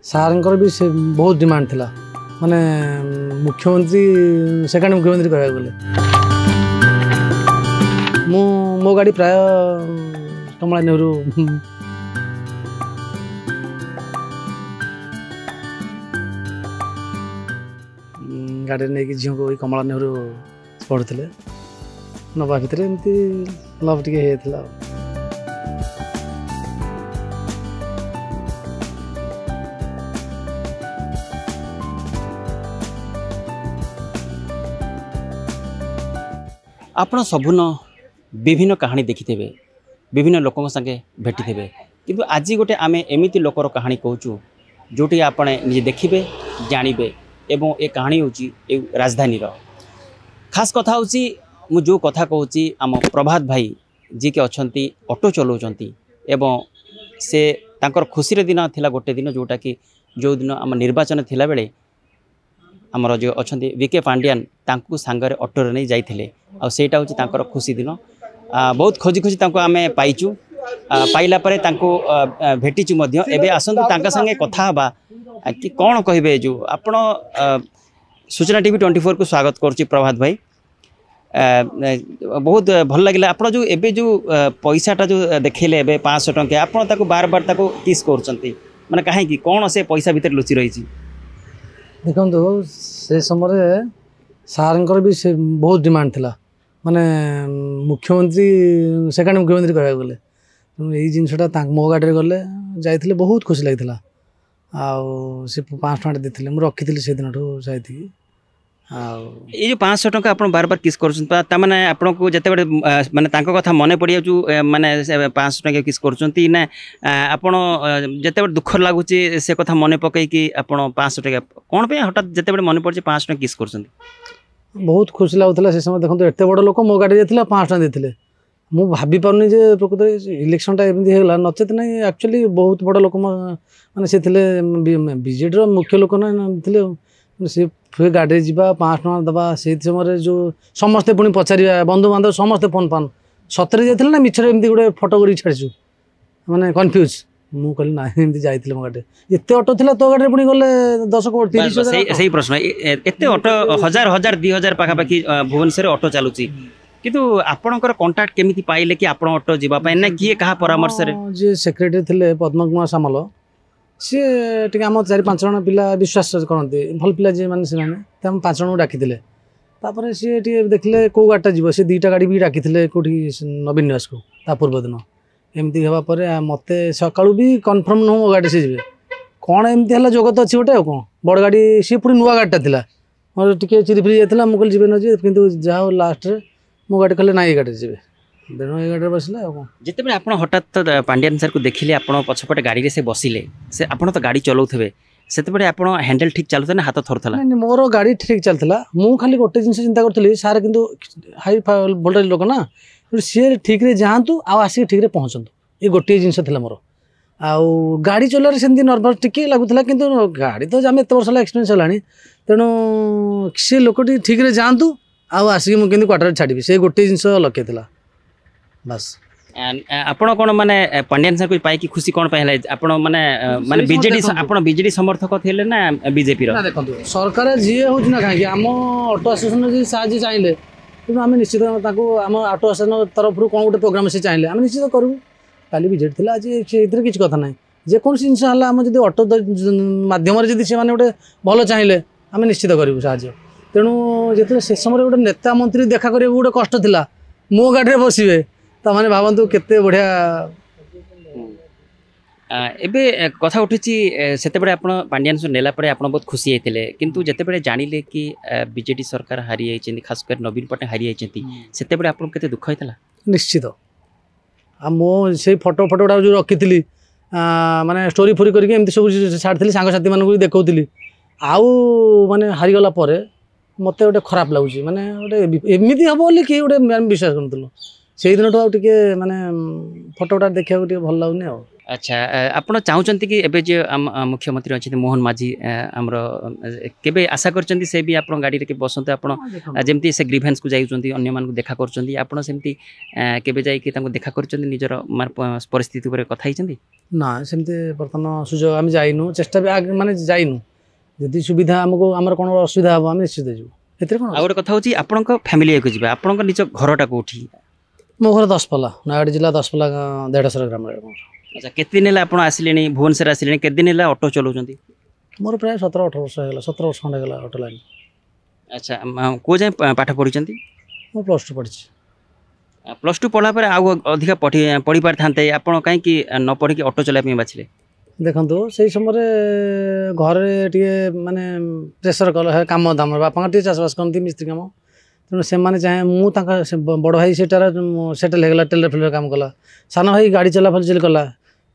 सार भी से बहुत डिमांड थिला माने मुख्यमंत्री सेकेंड मुख्यमंत्री कह गले मो गाड़ी प्राय कमला नेहरू गाड़ी नहीं कि झील को कमला नेहरू पढ़ुले नवा भितर एमती लव टे होता आपण सबुन विभिन्न कहानी देखिथे विभिन्न लोकों संगे भेटी थे किंतु आज गोटे आम एमती लोकर कहानी कहूँ जोटी आपने निजे देखिए जानवे एवं ए कहानी हूँ राजधानी खास कथा हूँ जो कथा कहूँ आम प्रभात भाई जी के अच्छा ऑटो चलाउछंती एवं से तांकर खुशी दिन थिला गोटे दिन जोटा कि जो दिन आम निर्वाचन थिला बेले आमर जो अच्छा विके पांड्यान तांकु सांगरे ऑटो नहीं जाइथिले आ सेटा होची तांकर खुशी दिन बहुत खोजी खोजी तांको आमे पाइचु पाइला परे तांको भेटिचु मध्य एबे आसंतु तांका संगे कथा हबा कि कोन कहिबे जो आपण सूचना टीवी 24 को स्वागत करछि प्रभात भाई बहुत भल लागिला आपण जो एबे जो पैसाटा जो देखैले एबे 500 टंका आपण ताको बार बार ताको किस करछंती माने काहे कि कोन से पैसा भीतर लुचि रहिछि देखो से समय सार भी से बहुत डिमांड थिला माने मुख्यमंत्री सेकेंड मुख्यमंत्री कह गले यही जिनटा मो गाड़ी गले जाइए बहुत खुशी लगी से 500 टଙ୍କା देते मुझे रखी से दिन जाती ये जो 500 टଙ୍କା आप बार बार किस करने आपको जिते बड़े माने कथा मन पड़ जाऊँ माने 500 टଙ୍କା किस कर जिते बड़े दुख लगुच से कथा मन पकईकि आप 500 टଙ୍କା कौन पे हठात जिते बड़े मन पड़े 500 टଙ୍କା किस कर बहुत खुशी लगुला से समय देखो एत बड़ लोक मो गाड़ी जाता 500 टଙ୍କା देते मुझे भाभी पार्नी जे प्रकृत इलेक्शन एमती होगा नचेत ना एक्चुअली बहुत बड़ लोक मैंने से बीजेडी मुख्य लोक ना सी फिर गाड़ी जावा 500 टଙ୍କା दबा से समय जो समस्ते पुणी पचार बंधु बांधव समस्ते फोन पान सतरे जाते ना मिछर एमती गोटे फटो कर छाड़ू मैंने कन्फ्यूज मु कहली ना एमती जाइए मो गाड़ी एत ऑटो थिला तो गाड़ी पुणी गले 10 को 30 सही प्रश्न एत ऑटो 1000 1000 2000 पाखापाखि भुवनेश्वर ऑटो चलुची किंतु आपणकर कांटेक्ट केमिति पाइले कि आपण ऑटो जीवा पाए ना किए कहा परामर्श रे जे सेक्रेटरी थिले पद्म कुमार सामल सी टे आम 4-5 जन पिला विश्वास करते भल पिला जे माने से माने 5 जन डाकी सी देखले कौ गाड़ीटा जीव सी 2टा गाड़ी भी डाकी कौटी नवीन निवास को ता पूर्व दिन एमती होगा मत सका भी कन्फर्म नुह मो गाड़ी से जी कौन एमती है जगत अच्छी गोटे कौन बड़ गाड़ी सी पूरी नुआ गाड़ीटा था मोर टे चिरीफिरी जाता मुझे जी न जी कि जहाँ लास्ट मो गाड़ी कहले ना ये गाड़ी जी तेणु ये गाड़ी बसले जिते आप हठात पांड्यान सर को देखिले आप पछपटे गाड़ी से बसिले से आप तो गाड़ी चलाऊे से आप हैंडल ठीक चलते ना हाथ थर था मोर गाड़ी ठीक चलता मु खाली गोटे जिन चिंता करी सार कि हाई वोल्टेज लोक ना सी ठीक जातु आसिक ठीक पहुँचतु ये गोटे जिनस मोर आउ गाड़ी चलार से नर्भस टिके लगुला कि गाड़ी तो आम एत वर्ष एक्सपीरियंस है तेणु सी लोकटी ठीक जातु आसिक मुझे क्वार्टर छाड़ी से गोटे जिनस लक्ष्य था बस आपण कौन माने पांड्यान सर को पाई खुशी कौन पाए आपण माने माने बीजेडी आपण बीजेडी समर्थक थे ना बीजेपी देखो सरकार जी हूँ ना कहीं आम ऑटो एसोसिएशन जी साहय चाहिए कि आम निश्चित आम ऑटो एसोसिएशन तरफ कौन गोटे प्रोग्राम से चाहिए आम निश्चित करूँ काली बीजेडी थी आज से किसी कथा ना जेको जिनस है आम जो ऑटो मध्यम से गोटे भल चाहिए आम निश्चित करूँ साहय तेणु जो से समय गोटे नेता मंत्री देखा कर गोटे कष्ट था मो गाड़ी बसवे तो मैंने भावतु केते बढ़िया एबे कथा उठी से पांड्यान सर नेला परे आप बहुत खुशी होते किंतु जिते जानिले कि बीजेडी सरकार हारी जाइए खासकर नवीन पट्टनायक हारी जाइए से आप दुख होता निश्चित मो से फोटो गुड़ा जो रखी माने स्टोरी फोरी करके सब छाड़ी सांगसाथी मानक देखी आउ माने हारीगला मत गोटे खराब लगुच माने गोटे एमती हम बोली कि गोटे विश्वास करूँ ସେଇ ଦିନଠୁ ଆଉ ଟିକେ ମାନେ ଫଟୋଟା ଦେଖିବାକୁ ଟିକେ ଭଲ ଲାଗୁନି ଆଉ। ଆଚ୍ଛା ଆପଣ ଚାହୁଁଛନ୍ତି କି ଏବେ ଯେ ମୁଖ୍ୟମନ୍ତ୍ରୀ ଅଛନ୍ତି ମୋହନ ମାଝୀ ଆମର କେବେ ଆଶା କରିଛନ୍ତି ସେ ବି ଆପଣଙ୍କ ଗାଡ଼ିରେ କେବେ ବସନ୍ତୁ ଆପଣ ଯେମିତି ସେ ଗ୍ରିଭାନ୍ସକୁ ଯାଉଛନ୍ତି ଅନ୍ୟମାନଙ୍କୁ ଦେଖା କରୁଛନ୍ତି ଆପଣ ସେମିତି କେବେ ଯାଇକି ତାଙ୍କୁ ଦେଖା କରିଛନ୍ତି ନିଜର ପରିସ୍ଥିତି ଉପରେ କଥା ହେଇଛନ୍ତି? ନା ସେମିତି ବର୍ତ୍ତମାନ ସୁଯୋଗ ଆମେ ଯାଇନୁ, ଚେଷ୍ଟା ବି ମାନେ ଯାଇନୁ। ଯଦି ସୁବିଧା ଆମକୁ ଆମର କ'ଣ ଅସୁବିଧା ହେବ ଆମେ ନିଶ୍ଚିତ ଯିବୁ, ଏଥିରେ କ'ଣ। ଆଉ ଗୋଟେ କଥା ହେଉଛି ଆପଣଙ୍କ ଫ୍ୟାମିଲିକୁ ଯିବା, ଆପଣଙ୍କ ନିଜ ଘରଟା କେଉଁଠି? ମୋ ଘର ଦଶପଲ୍ଲା, ନୟାଗଡ଼ ଜିଲ୍ଲା ଦଶପଲ୍ଲା ଦେଢ଼ଶର ଗ୍ରାମରେ। ଆଚ୍ଛା କେତେ ଦିନ ହେଲା ଆପଣ ଆସିଲେଣି ଭୁବନେଶ୍ୱର ଆସିଲେଣି, କେତେ ଦିନ ହେଲା ଅଟୋ ଚଲାଉଛନ୍ତି? ମୋର ପ୍ରାୟ 17-18 ବର୍ଷ ହେଇଗଲା, 17 ବର୍ଷ ଖଣ୍ଡେ ହେଇଗଲା ଅଟୋ ଲାଇନ୍। ଆଚ୍ଛା କେଉଁ ଯାଏଁ ପାଠ ପଢ଼ିଛନ୍ତି? ମୁଁ +2 ପଢ଼ିଛି। +2 ପଢ଼ିଲା ପରେ ଆଉ ଅଧିକା ପଢ଼ି ପାରିଥାନ୍ତେ, ଆପଣ କାହିଁକି ନ ପଢ଼ିକି ଅଟୋ ଚଲାଇବା ପାଇଁ ବାଛିଲେ? ଦେଖନ୍ତୁ ସେଇ ସମୟରେ ଘରେ ଟିକେ ମାନେ ପ୍ରେସର କଲା କାମ ଦାମ, ବାପାଙ୍କର ଟିକେ ଚାଷବାସ କରନ୍ତି ମିସ୍ତ୍ରୀ କାମ, ତେଣୁ ସେମାନେ ଚାହେଁ ମୁଁ ତାଙ୍କ ବଡ଼ ଭାଇ ସେଟାରେ ସେଟେଲ୍ ହେଇଗଲା, ଟେଲର ଫେଲର କାମ କଲା, ସାନ ଭାଇ ଗାଡ଼ି ଚଲାଚଲି କଲା।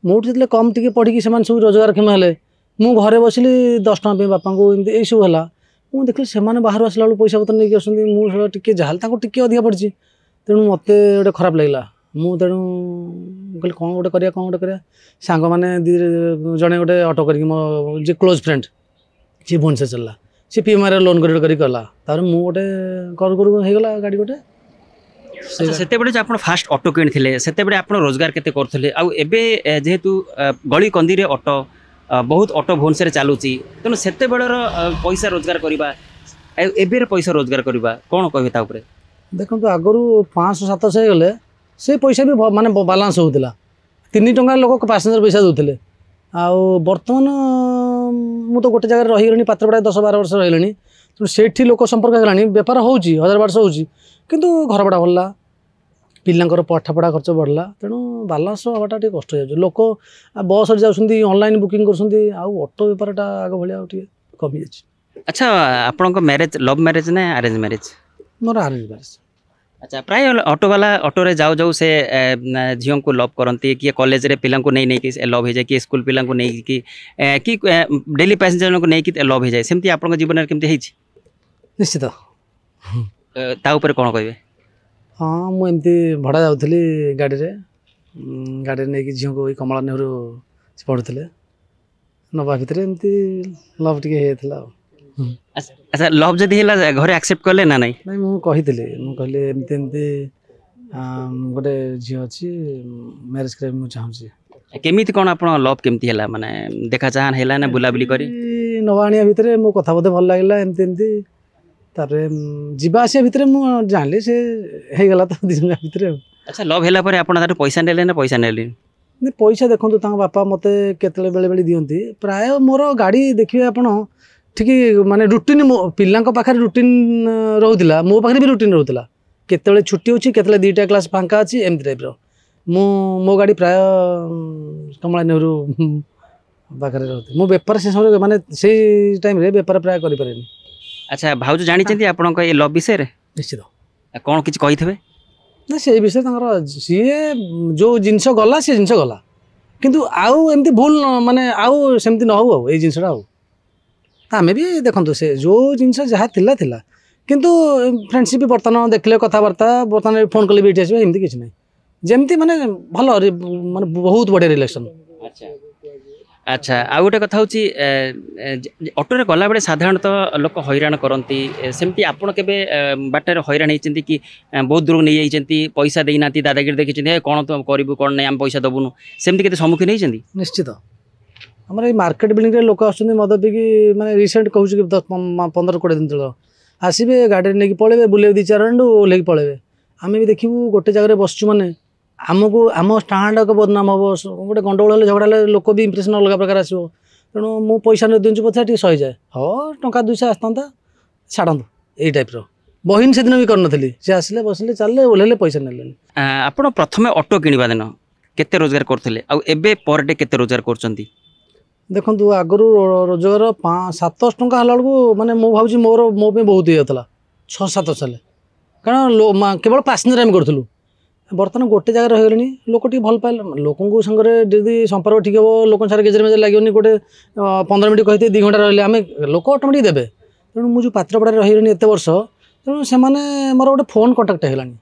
ମୋଠୁ ଯେତେବେଳେ କମ୍ ଟିକେ ପଢ଼ିକି ସେମାନେ ସବୁ ରୋଜଗାରକ୍ଷମ ହେଲେ, ମୁଁ ଘରେ ବସିଲି 10 ଟଙ୍କା ପାଇଁ ବାପାଙ୍କୁ, ଏମିତି ଏଇସବୁ ହେଲା। ମୁଁ ଦେଖିଲି ସେମାନେ ବାହାରୁ ଆସିଲା ବେଳକୁ ପଇସା ପତ୍ର ନେଇକି ଆସୁଛନ୍ତି, ମୁଁ ଟିକେ ଯାହାହେଲେ ତାଙ୍କୁ ଟିକେ ଅଧିକା ପଡ଼ିଛି, ତେଣୁ ମୋତେ ଗୋଟେ ଖରାପ ଲାଗିଲା। ମୁଁ ତେଣୁ କହିଲି କ'ଣ ଗୋଟେ କରିବା। ସାଙ୍ଗମାନେ ଜଣେ ଗୋଟେ ଅଟୋ କରିକି ମୋ ଯିଏ କ୍ଲୋଜ୍ ଫ୍ରେଣ୍ଡ ସିଏ ଭୁବନେଶ୍ୱର ଚାଲିଲା, ସିଏ PMIରେ ଲୋନ୍ କରିକି କଲା, ତାପରେ ମୁଁ ଗୋଟେ କରୁ ହେଇଗଲା ଗାଡ଼ି ଗୋଟେ। ସେତେବେଳେ ଯେ ଆପଣ ଫାଷ୍ଟ ଅଟୋ କିଣିଥିଲେ ସେତେବେଳେ ଆପଣ ରୋଜଗାର କେତେ କରୁଥିଲେ, ଆଉ ଏବେ ଯେହେତୁ ଗଳି କନ୍ଦିରେ ଅଟୋ ବହୁତ ଅଟୋ ଭୁବନେଶ୍ୱରରେ ଚାଲୁଛି, ତେଣୁ ସେତେବେଳର ପଇସା ରୋଜଗାର କରିବା ଏବେର ପଇସା ରୋଜଗାର କରିବା କ'ଣ କହିବେ ତା ଉପରେ? ଦେଖନ୍ତୁ ଆଗରୁ 500-700 ହେଇଗଲେ ସେ ପଇସା ବି ମାନେ ବାଲାନ୍ସ ହେଉଥିଲା, 3 ଟଙ୍କା ଲୋକ ପାସେଞ୍ଜର ପଇସା ଦେଉଥିଲେ। ଆଉ ବର୍ତ୍ତମାନ ମୁଁ ତ ଗୋଟେ ଜାଗାରେ ରହିଗଲିଣି, ପାତ୍ରପଡ଼ା 10-12 ବର୍ଷ ରହିଗଲିଣି, ତେଣୁ ସେଇଠି ଲୋକ ସମ୍ପର୍କ ହେଇଗଲାଣି, ବେପାର ହେଉଛି 1000-1200 ହେଉଛି, କିନ୍ତୁ ଘରଭଡ଼ା ବଢ଼ିଲା, ପିଲାଙ୍କର ପାଠପଢ଼ା ଖର୍ଚ୍ଚ ବଢ଼ିଲା, ତେଣୁ ବାଲାନ୍ସ ହେବାଟା ଟିକେ କଷ୍ଟ ହେଇଯାଉଛି। ଲୋକ ବସ୍ରେ ଯାଉଛନ୍ତି, ଅନଲାଇନ୍ ବୁକିଂ କରୁଛନ୍ତି, ଆଉ ଅଟୋ ବେପାରଟା ଆଗ ଭଳିଆ ଆଉ ଟିକେ କମିଯାଇଛି। ଆଚ୍ଛା ଆପଣଙ୍କ ମ୍ୟାରେଜ୍ ଲଭ୍ ମ୍ୟାରେଜ୍ ନା ଆରେଞ୍ଜ ମ୍ୟାରେଜ୍? ମୋର ଆରେଞ୍ଜ ମ୍ୟାରେଜ୍। ଆଚ୍ଛା ପ୍ରାୟ ଅଟୋବାଲା ଅଟୋରେ ଯାଉ ସେ ଝିଅଙ୍କୁ ଲଭ୍ କରନ୍ତି, କିଏ କଲେଜରେ ପିଲାଙ୍କୁ ନେଇକି ଲଭ୍ ହେଇଯାଏ, କିଏ ସ୍କୁଲ ପିଲାଙ୍କୁ ନେଇକି କି ଡେଲି ପ୍ୟାସେଞ୍ଜରଙ୍କୁ ନେଇକି ଲଭ୍ ହେଇଯାଏ, ସେମିତି ଆପଣଙ୍କ ଜୀବନରେ କେମିତି ହେଇଛି? ନିଶ୍ଚିତ। ତା ଉପରେ କ'ଣ କହିବେ? ହଁ ମୁଁ ଏମିତି ଭଡ଼ା ଯାଉଥିଲି ଗାଡ଼ିରେ ନେଇକି ଝିଅଙ୍କୁ ଏଇ କମଳା ନେହେରୁ ସେ ପଢ଼ୁଥିଲେ, ନେବା ଭିତରେ ଏମିତି ଲଭ୍ ଟିକେ ହେଇଯାଇଥିଲା ଆଉ। ଆଚ୍ଛା ଲଭ୍ ଯଦି ହେଲା ଘରେ ଆକ୍ସେପ୍ଟ କଲେ ନା ନାଇଁ? ନାଇଁ ମୁଁ କହିଲି ଏମିତି ଗୋଟେ ଝିଅ ଅଛି, ମ୍ୟାରେଜ୍ କରିବାକୁ ମୁଁ ଚାହୁଁଛି। କେମିତି କ'ଣ ଆପଣ ଲଭ୍ କେମିତି ହେଲା, ମାନେ ଦେଖା ଚାହାଁ ହେଲା ନା ବୁଲାବୁଲି କରି? ନେବା ଆଣିବା ଭିତରେ ମୋ କଥା ବୋଧେ ଭଲ ଲାଗିଲା, ଏମିତି ତାପରେ ଯିବା ଆସିବା ଭିତରେ ମୁଁ ଜାଣିଲି ସେ ହେଇଗଲା ତ 2 ଜଣ ଭିତରେ ଆଉ। ଆଚ୍ଛା ଲଭ୍ ହେଲା ପରେ ଆପଣ ତାଠୁ ପଇସା ନେଲେ ନା ପଇସା ନେଲେନି? ପଇସା ଦେଖନ୍ତୁ ତାଙ୍କ ବାପା ମୋତେ କେତେବେଳେ ବେଳେ ଦିଅନ୍ତି, ପ୍ରାୟ ମୋର ଗାଡ଼ି ଦେଖିବେ ଆପଣ ଠିକ୍ ମାନେ ରୁଟିନ୍, ମୋ ପିଲାଙ୍କ ପାଖରେ ରୁଟିନ୍ ରହୁଥିଲା, ମୋ ପାଖରେ ବି ରୁଟିନ୍ ରହୁଥିଲା, କେତେବେଳେ ଛୁଟି ଅଛି, କେତେବେଳେ 2ଟା କ୍ଲାସ୍ ଫାଙ୍କା ଅଛି, ଏମିତି ଟାଇପ୍ର। ମୋ ଗାଡ଼ି ପ୍ରାୟ କମଳା ନେହେରୁ ପାଖରେ ରହୁଥିଲା। ମୁଁ ବେପାର ସେ ସମୟରେ ମାନେ ସେଇ ଟାଇମ୍ରେ ବେପାର ପ୍ରାୟ କରିପାରେନି। ଆଚ୍ଛା ଭାଉଜ ଜାଣିଛନ୍ତି ଆପଣଙ୍କ ଏ ଲଭ୍ ବିଷୟରେ? ନିଶ୍ଚିତ। କ'ଣ କିଛି କହିଥିବେ? ନା ସେଇ ବିଷୟରେ ତାଙ୍କର ସିଏ ଯେଉଁ ଜିନିଷ ଗଲା ସେ ଜିନିଷ ଗଲା, କିନ୍ତୁ ଆଉ ଏମିତି ଭୁଲ ମାନେ ଆଉ ସେମିତି ନ ହଉ ଆଉ ଏଇ ଜିନିଷଟା ଆଉ। ଆମେ ବି ଦେଖନ୍ତୁ ସେ ଯେଉଁ ଜିନିଷ ଯାହା ଥିଲା, କିନ୍ତୁ ଫ୍ରେଣ୍ଡସିପ୍ ବର୍ତ୍ତମାନ ଦେଖିଲେ କଥାବାର୍ତ୍ତା, ବର୍ତ୍ତମାନ ଫୋନ୍ କଲେ ବି ଏଇଠି ଆସିବେ, ଏମିତି କିଛି ନାହିଁ, ଯେମିତି ମାନେ ଭଲ ମାନେ ବହୁତ ବଢ଼ିଆ ରିଲେସନ୍। ଆଚ୍ଛା ଆଉ ଗୋଟେ କଥା ହେଉଛି ଅଟୋରେ ଗଲାବେଳେ ସାଧାରଣତଃ ଲୋକ ହଇରାଣ କରନ୍ତି, ସେମିତି ଆପଣ କେବେ ବାଟରେ ହଇରାଣ ହେଇଛନ୍ତି କି ବହୁତ ଦୂରକୁ ନେଇଯାଇଛନ୍ତି, ପଇସା ଦେଇନାହାନ୍ତି, ଦାଦାଗିରି ଦେଖିଛନ୍ତି, କ'ଣ ତ କରିବୁ କ'ଣ ନାହିଁ ଆମେ ପଇସା ଦେବୁନୁ, ସେମିତି କେତେ ସମ୍ମୁଖୀନ ହେଇଛନ୍ତି? ନିଶ୍ଚିତ। ଆମର ଏଇ ମାର୍କେଟ ବିଲ୍ଡିଂରେ ଲୋକ ଆସୁଛନ୍ତି ମଦ ପିଇକି, ମାନେ ରିସେଣ୍ଟ କହୁଛି କି 15-20 ଦିନ ତଳ ଆସିବେ, ଗାଡ଼ିରେ ନେଇକି ପଳେଇବେ, ବୁଲେଇବେ 2-4 ରାଉଣ୍ଡ ଓହ୍ଲେଇକି ପଳେଇବେ। ଆମେ ବି ଦେଖିବୁ ଗୋଟେ ଜାଗାରେ ବସିଛୁ ମାନେ ଆମକୁ ଆମ ଷ୍ଟାଣ୍ଡ ଏକ ବଦନାମ ହେବ, ଗୋଟେ ଗଣ୍ଡଗୋଳ ହେଲେ ଝଗଡ଼ା ହେଲେ ଲୋକ ବି ଇମ୍ପ୍ରେସନ୍ ଅଲଗା ପ୍ରକାର ଆସିବ, ତେଣୁ ମୁଁ ପଇସା ନ ଦିଅନ୍ତୁ ପଛେ ଟିକେ ସହିଯାଏ, ହଁ ଟଙ୍କା 200 ଆସିଥାନ୍ତା ଛାଡ଼ନ୍ତୁ, ଏଇ ଟାଇପ୍ର। ବହିନ ସେଦିନ ବି କରିନଥିଲି, ସେ ଆସିଲେ ବସିଲେ ଚାଲିଲେ ଓହ୍ଲେଇଲେ ପଇସା ନେଲେନି। ଆପଣ ପ୍ରଥମେ ଅଟୋ କିଣିବା ଦିନ କେତେ ରୋଜଗାର କରୁଥିଲେ, ଆଉ ଏବେ ପର ଡେ କେତେ ରୋଜଗାର କରୁଛନ୍ତି? ଦେଖନ୍ତୁ ଆଗରୁ ରୋଜଗାର 500-700 ଟଙ୍କା ହେଲା ବେଳକୁ ମାନେ ମୁଁ ଭାବୁଛି ମୋ ପାଇଁ ବହୁତ ହେଇଯାଉଥିଲା, 600-700 ହେଲେ, କାରଣ କେବଳ ପାସେଞ୍ଜର ଆମେ କରୁଥିଲୁ। ବର୍ତ୍ତମାନ ଗୋଟେ ଜାଗାରେ ରହିଗଲେଣି, ଲୋକ ଟିକେ ଭଲ ପାଇଲେ, ଲୋକଙ୍କ ସାଙ୍ଗରେ ଯଦି ସମ୍ପର୍କ ଠିକ୍ ହେବ, ଲୋକଙ୍କ ସାଙ୍ଗରେ ଗେଜର ମେଜର ଲାଗିବନି, ଗୋଟେ 15 ମିନିଟ୍ କହିଥିବେ 2 ଘଣ୍ଟା ରହିଲେ ଆମେ ଲୋକ ଅଟୋମେଟିକ୍ ଦେବେ। ତେଣୁ ମୁଁ ଯେଉଁ ପାତ୍ରପଡ଼ାରେ ରହିଗଲିଣି ଏତେ ବର୍ଷ, ତେଣୁ ସେମାନେ ମୋର ଗୋଟେ ଫୋନ୍ କଣ୍ଟାକ୍ଟ ହେଇଗଲାଣି,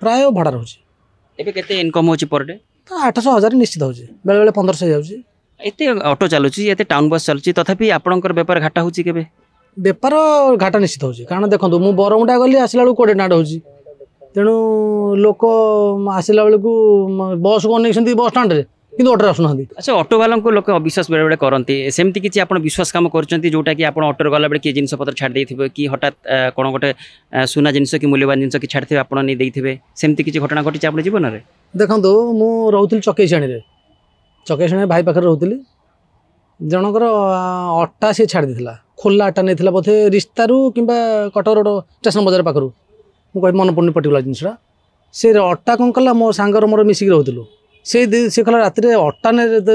ପ୍ରାୟ ଭଡ଼ା ରହୁଛି। ଏବେ କେତେ ଇନକମ୍ ହେଉଛି ପର୍ ଡେ? 800,000 ନିଶ୍ଚିତ ହେଉଛି, ବେଳେବେଳେ 1500 ହେଇଯାଉଛି। ଏତେ ଅଟୋ ଚାଲୁଛି, ଏତେ ଟାଉନ୍ ବସ୍ ଚାଲୁଛି, ତଥାପି ଆପଣଙ୍କର ବେପାର ଘାଟା ହେଉଛି କେବେ? ବେପାର ଘାଟା ନିଶ୍ଚିତ ହେଉଛି, କାରଣ ଦେଖନ୍ତୁ ମୁଁ ବରମୁଣ୍ଡା ଗଲି ଆସିଲା ବେଳକୁ 20 ଟଙ୍କା ହେଉଛି, ତେଣୁ ଲୋକ ଆସିଲା ବେଳକୁ ବସ୍କୁ ଅନେଇଛନ୍ତି ବସ୍ ଷ୍ଟାଣ୍ଡରେ, କିନ୍ତୁ ଅଟୋରେ ଆସୁନାହାନ୍ତି। ଆଚ୍ଛା, ଅଟୋବାଲାଙ୍କୁ ଲୋକ ଅବିଶ୍ୱାସ ବେଳେବେଳେ କରନ୍ତି, ସେମିତି କିଛି ଆପଣ ବିଶ୍ୱାସ କାମ କରୁଛନ୍ତି ଯେଉଁଟାକି ଆପଣ ଅଟୋରେ ଗଲାବେଳେ କିଏ ଜିନିଷପତ୍ର ଛାଡ଼ି ଦେଇଥିବେ କି ହଠାତ୍ କ'ଣ ଗୋଟେ ସୁନା ଜିନିଷ କି ମୂଲ୍ୟବାନ ଜିନିଷ କି ଛାଡ଼ିଥିବେ ଆପଣ ନେଇ ଦେଇଥିବେ, ସେମିତି କିଛି ଘଟଣା ଘଟିଛି ଆପଣ ଜୀବନରେ? ଦେଖନ୍ତୁ ମୁଁ ରହୁଥିଲି ଚକେଇଶାଣୀରେ ଭାଇ ପାଖରେ ରହୁଥିଲି, ଜଣଙ୍କର ଅଟା ସିଏ ଛାଡ଼ି ଦେଇଥିଲା, ଖୋଲା ଅଟା ନେଇଥିଲା ବୋଧେ ରିସ୍ତାରୁ କିମ୍ବା କଟକ ରୋଡ଼ ଷ୍ଟେସନ ବଜାର ପାଖରୁ, ମୁଁ କହିବି ମନେ ପଡ଼ୁନି ପର୍ଟିକୁଲାର ଜିନିଷଟା। ସେ ଅଟା କ'ଣ କଲା, ମୋ ସାଙ୍ଗର ମୋର ମିଶିକି ରହୁଥିଲୁ, ସେ କହିଲା ରାତିରେ ଅଟା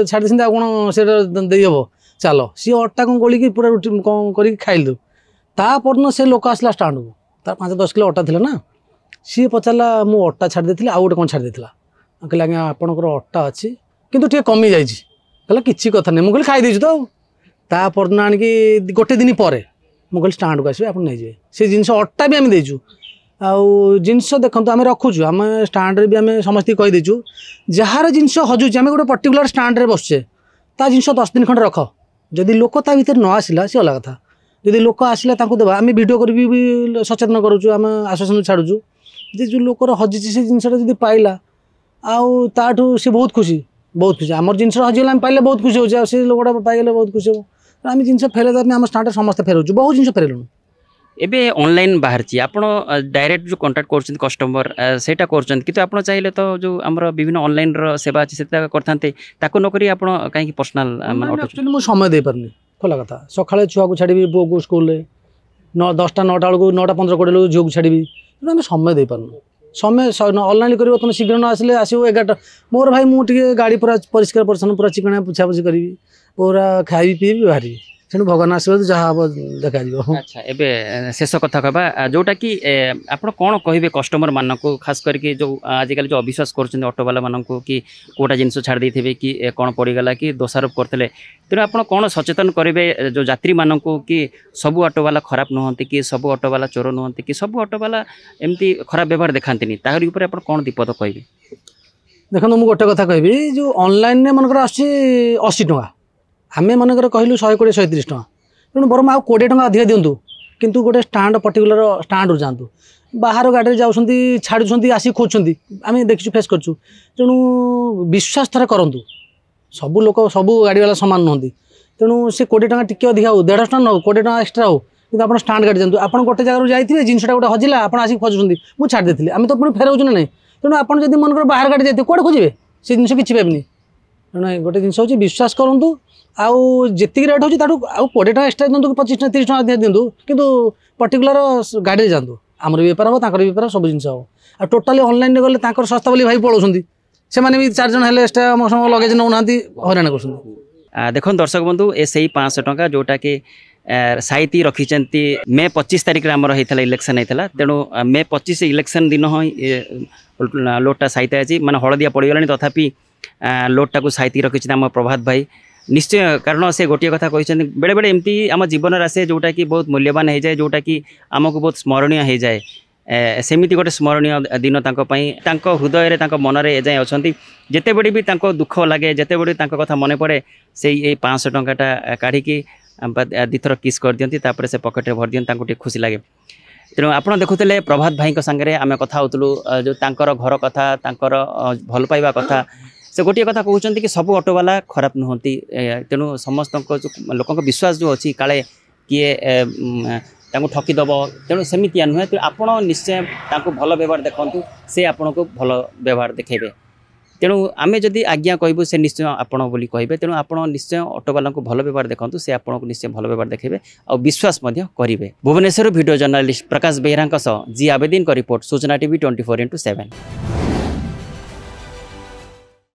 ଛାଡ଼ି ଦେଇଛନ୍ତି, ଆଉ କ'ଣ ସେଇଟା ଦେଇହେବ, ଚାଲ। ସିଏ ଅଟା କ'ଣ ଗୋଳିକି ପୁରା ରୁଟି କ'ଣ କରିକି ଖାଇଲୁ। ତା ପରଦିନ ସେ ଲୋକ ଆସିଲା ଷ୍ଟାଣ୍ଡକୁ, ତାର 5-10 କିଲୋ ଅଟା ଥିଲା ନା, ସିଏ ପଚାରିଲା ମୁଁ ଅଟା ଛାଡ଼ି ଦେଇଥିଲି, ଆଉ ଗୋଟେ କ'ଣ ଛାଡ଼ି ଦେଇଥିଲା? କହିଲେ ଆଜ୍ଞା ଆପଣଙ୍କର ଅଟା ଅଛି କିନ୍ତୁ ଟିକେ କମି ଯାଇଛି। କହିଲା କିଛି କଥା ନାହିଁ, ମୁଁ କହିଲି ଖାଇଦେଇଛୁ ତ। ତା ପରଦିନ ଆଣିକି ଗୋଟେ ଦିନ ପରେ ମୁଁ କହିଲି ଷ୍ଟାଣ୍ଡକୁ ଆସିବେ ଆପଣ ନେଇଯିବେ, ସେ ଜିନିଷ ଅଟା ବି ଆମେ ଦେଇଛୁ। ଆଉ ଜିନିଷ ଦେଖନ୍ତୁ ଆମେ ରଖୁଛୁ, ଆମେ ଷ୍ଟାଣ୍ଡରେ ବି ଆମେ ସମସ୍ତଙ୍କୁ କହିଦେଇଛୁ, ଯାହାର ଜିନିଷ ହଜୁଛି ଆମେ ଗୋଟେ ପର୍ଟିକୁଲାର ଷ୍ଟାଣ୍ଡରେ ବସୁଛେ, ତା ଜିନିଷ 10 ଦିନ ଖଣ୍ଡେ ରଖ, ଯଦି ଲୋକ ତା ଭିତରେ ନ ଆସିଲା ସେ ଅଲଗା କଥା, ଯଦି ଲୋକ ଆସିଲା ତାଙ୍କୁ ଦେବା। ଆମେ ଭିଡ଼ିଓ କରିକି ବି ସଚେତନ କରୁଛୁ, ଆମେ ଆସୋସିଏସନ ଛାଡ଼ୁଛୁ, ଯେ ଯେଉଁ ଲୋକର ହଜିଛି ସେ ଜିନିଷଟା ଯଦି ପାଇଲା ଆଉ ତାଠୁ ସେ ବହୁତ ଖୁସି। ଆମର ଜିନିଷ ହଜିଗଲା ଆମେ ପାଇଲେ ବହୁତ ଖୁସି ହେଉଛି, ଆଉ ସେ ଲୋକଟା ପାଇଗଲେ ବହୁତ ଖୁସି ହେବ। ଆମେ ଜିନିଷ ଫେରାଇବା ପାଇଁ ଆମ ଷ୍ଟାଣ୍ଡରେ ସମସ୍ତେ ଫେରାଉଛୁ, ବହୁତ ଜିନିଷ ଫେରାଇଲୁଣି। ଏବେ ଅନଲାଇନ୍ ବାହାରିଛି, ଆପଣ ଡାଇରେକ୍ଟ ଯେଉଁ କଣ୍ଟାକ୍ଟ କରୁଛନ୍ତି କଷ୍ଟମର ସେଇଟା କରୁଛନ୍ତି, କିନ୍ତୁ ଆପଣ ଚାହିଁଲେ ତ ଯେଉଁ ଆମର ବିଭିନ୍ନ ଅନଲାଇନ୍ର ସେବା ଅଛି ସେଟା କରିଥାନ୍ତେ, ତାକୁ ନକରି ଆପଣ କାହିଁକି ପର୍ସନାଲ ମାନେ ଆକ୍ଚୁଆଲି ମୁଁ ସମୟ ଦେଇପାରୁନି, ଖୋଲା କଥା। ସକାଳେ ଛୁଆକୁ ଛାଡ଼ିବି ପୁଅକୁ ସ୍କୁଲରେ, 10ଟା 9ଟା ବେଳକୁ 9:15 20 ବେଳକୁ ଝିଅକୁ ଛାଡ଼ିବି, ତେଣୁ ଆମେ ସମୟ ଦେଇପାରୁନୁ। ସମୟ ଅନଲାଇନ୍ କରିବ, ତୁମେ ଶୀଘ୍ର ନ ଆସିଲେ ଆସିବ 11ଟା। ମୋର ଭାଇ ମୁଁ ଟିକେ ଗାଡ଼ି ପୁରା ପରିଷ୍କାର ପରିଚ୍ଛନ୍ନ ପୁରା ଚିକଣା ପୋଛାପୋଛି କରିବି, ପୁରା ଖାଇବି ପିଇବି ବାହାରିବି, ତେଣୁ ଭଗବାନ ଆସିବ ଯାହା ହେବ ଦେଖାଯିବ। ଆଚ୍ଛା, ଏବେ ଶେଷ କଥା କହିବା ଯେଉଁଟାକି ଆପଣ କ'ଣ କହିବେ କଷ୍ଟମରମାନଙ୍କୁ, ଖାସ୍ କରିକି ଯେଉଁ ଆଜିକାଲି ଯେଉଁ ଅବିଶ୍ୱାସ କରୁଛନ୍ତି ଅଟୋବାଲାମାନଙ୍କୁ କି କେଉଁଟା ଜିନିଷ ଛାଡ଼ି ଦେଇଥିବେ କି କ'ଣ ପଡ଼ିଗଲା କି ଦୋଷାରୋପ କରିଥିଲେ, ତେଣୁ ଆପଣ କ'ଣ ସଚେତନ କରିବେ ଯେଉଁ ଯାତ୍ରୀମାନଙ୍କୁ କି ସବୁ ଅଟୋବାଲା ଖରାପ ନୁହନ୍ତି, କି ସବୁ ଅଟୋବାଲା ଚୋର ନୁହନ୍ତି, କି ସବୁ ଅଟୋବାଲା ଏମିତି ଖରାପ ବ୍ୟବହାର ଦେଖାନ୍ତିନି, ତାହାରି ଉପରେ ଆପଣ କ'ଣ ଦୀପଦ କହିବେ? ଦେଖନ୍ତୁ ମୁଁ ଗୋଟେ କଥା କହିବି, ଯେଉଁ ଅନଲାଇନ୍ରେ ମନେକର ଆସୁଛି 80 ଟଙ୍କା, ଆମେ ମନେକର କହିଲୁ 120 130 ଟଙ୍କା, ତେଣୁ ବରଂ ଆଉ 20 ଟଙ୍କା ଅଧିକ ଦିଅନ୍ତୁ, କିନ୍ତୁ ଗୋଟେ ଷ୍ଟାଣ୍ଡ ପର୍ଟିକୁଲାର ଷ୍ଟାଣ୍ଡରୁ ଯାଆନ୍ତୁ। ବାହାର ଗାଡ଼ିରେ ଯାଉଛନ୍ତି ଛାଡ଼ୁଛନ୍ତି ଆସିକି ଖୋଜୁଛନ୍ତି, ଆମେ ଦେଖିଛୁ ଫେସ୍ କରିଛୁ, ତେଣୁ ବିଶ୍ୱାସ ଥରେ କରନ୍ତୁ। ସବୁ ଲୋକ ସବୁ ଗାଡ଼ିବାଲା ସମାନ ନୁହନ୍ତି, ତେଣୁ ସେ 20 ଟଙ୍କା ଟିକେ ଅଧିକା ହେଉ, 150 ଟଙ୍କା ନେଉ, 20 ଟଙ୍କା ଏକ୍ସଟ୍ରା ହେଉ, କିନ୍ତୁ ଆପଣ ଷ୍ଟାଣ୍ଡ ଗାଡ଼ି ଯାଆନ୍ତୁ। ଆପଣ ଗୋଟେ ଜାଗାରୁ ଯାଇଥିବେ, ଜିନିଷଟା ଗୋଟେ ହଜିଲା, ଆପଣ ଆସିକି ଖୋଜୁଛନ୍ତି, ମୁଁ ଛାଡ଼ି ଦେଇଥିଲି, ଆମେ ତ ପୁଣି ଫେରାଉଛୁ ନା ନାହିଁ। ତେଣୁ ଆପଣ ଯଦି ମନେକର ବାହାର ଗାଡ଼ି ଯାଇଥିବେ କୁଆଡ଼େ ଖୋଜିବେ, ସେ ଜିନିଷ କିଛି ପାଇବେନି। ତେଣୁ ଗୋଟେ ଜିନିଷ ହେଉଛି ବିଶ୍ୱାସ କରନ୍ତୁ, ଆଉ ଯେତିକି ରେଟ୍ ହେଉଛି ତାଠୁ ଆଉ 20 ଟଙ୍କା ଏକ୍ସଟ୍ରା ଦିଅନ୍ତୁ, 25 ଟଙ୍କା 30 ଟଙ୍କା ଦିଅନ୍ତୁ, କିନ୍ତୁ ପର୍ଟିକୁଲାର ଗାଡ଼ିରେ ଯାଆନ୍ତୁ, ଆମର ବି ବେପାର ହେବ, ତାଙ୍କର ବି ବେପାର, ସବୁ ଜିନିଷ ହେବ। ଆଉ ଟୋଟାଲି ଅନଲାଇନ୍ରେ ଗଲେ ତାଙ୍କର ଶସ୍ତା ବୋଲି ଭାଇ ପଳାଉଛନ୍ତି, ସେମାନେ ବି 4 ଜଣ ହେଲେ ଏକ୍ସଟ୍ରା ମୋ ସହ ଲଗେଜ୍ ନେଉନାହାନ୍ତି, ହଇରାଣ କରୁଛନ୍ତି। ଦେଖନ୍ତୁ ଦର୍ଶକ ବନ୍ଧୁ, ଏ ସେଇ 500 ଟଙ୍କା ଯେଉଁଟାକି ସାଇତି ରଖିଛନ୍ତି। ମେ 25 ତାରିଖରେ ଆମର ହେଇଥିଲା ଇଲେକ୍ସନ୍ ହେଇଥିଲା, ତେଣୁ ମେ 25 ଇଲେକ୍ସନ୍ ଦିନ ହିଁ ଲୋଡ଼ଟା ସାଇତି ଅଛି, ମାନେ ହଳଦିଆ ପଡ଼ିଗଲାଣି, ତଥାପି ଲୋଡ଼ଟାକୁ ସାଇତି ରଖିଛନ୍ତି ଆମ ପ୍ରଭାତ ଭାଇ। ନିଶ୍ଚୟ, କାରଣ ସେ ଗୋଟିଏ କଥା କହିଛନ୍ତି, ବେଳେବେଳେ ଏମିତି ଆମ ଜୀବନରେ ଆସେ ଯେଉଁଟାକି ବହୁତ ମୂଲ୍ୟବାନ ହେଇଯାଏ, ଯେଉଁଟାକି ଆମକୁ ବହୁତ ସ୍ମରଣୀୟ ହେଇଯାଏ। ସେମିତି ଗୋଟେ ସ୍ମରଣୀୟ ଦିନ ତାଙ୍କ ପାଇଁ, ତାଙ୍କ ହୃଦୟରେ ତାଙ୍କ ମନରେ ଏଯାଏଁ ଅଛନ୍ତି। ଯେତେବେଳେ ବି ତାଙ୍କ ଦୁଃଖ ଲାଗେ, ଯେତେବେଳେ ତାଙ୍କ କଥା ମନେ ପଡ଼େ, ସେଇ ଏଇ 500 ଟଙ୍କାଟା କାଢ଼ିକି ଦୁଇଥର କିସ୍ କରିଦିଅନ୍ତି, ତାପରେ ସେ ପକେଟରେ ଭରି ଦିଅନ୍ତି, ତାଙ୍କୁ ଟିକେ ଖୁସି ଲାଗେ। ତେଣୁ ଆପଣ ଦେଖୁଥିଲେ ପ୍ରଭାତ ଭାଇଙ୍କ ସାଙ୍ଗରେ ଆମେ କଥା ହେଉଥିଲୁ, ଯେଉଁ ତାଙ୍କର ଘର କଥା, ତାଙ୍କର ଭଲ ପାଇବା କଥା। ସେ ଗୋଟିଏ କଥା କହୁଛନ୍ତି କି ସବୁ ଅଟୋବାଲା ଖରାପ ନୁହନ୍ତି, ତେଣୁ ସମସ୍ତଙ୍କ ଯେଉଁ ଲୋକଙ୍କ ବିଶ୍ୱାସ ଯେଉଁ ଅଛି କାଳେ କିଏ ତାଙ୍କୁ ଠକିଦେବ, ତେଣୁ ସେମିତିଆ ନୁହେଁ। ତେଣୁ ଆପଣ ନିଶ୍ଚୟ ତାଙ୍କୁ ଭଲ ବ୍ୟବହାର ଦେଖନ୍ତୁ, ସେ ଆପଣଙ୍କୁ ଭଲ ବ୍ୟବହାର ଦେଖାଇବେ। ତେଣୁ ଆମେ ଯଦି ଆଜ୍ଞା କହିବୁ ସେ ନିଶ୍ଚୟ ଆପଣ ବୋଲି କହିବେ, ତେଣୁ ଆପଣ ନିଶ୍ଚୟ ଅଟୋବାଲାଙ୍କୁ ଭଲ ବ୍ୟବହାର ଦେଖନ୍ତୁ, ସେ ଆପଣଙ୍କୁ ନିଶ୍ଚୟ ଭଲ ବ୍ୟବହାର ଦେଖାଇବେ ଆଉ ବିଶ୍ୱାସ ମଧ୍ୟ କରିବେ। ଭୁବନେଶ୍ୱର ଭିଡ଼ିଓ ଜର୍ଣ୍ଣାଲିଷ୍ଟ ପ୍ରକାଶ ବେହେରାଙ୍କ ସହ ଜି ଆବେଦିନଙ୍କ ରିପୋର୍ଟ, ସୂଚନା TV 24x7।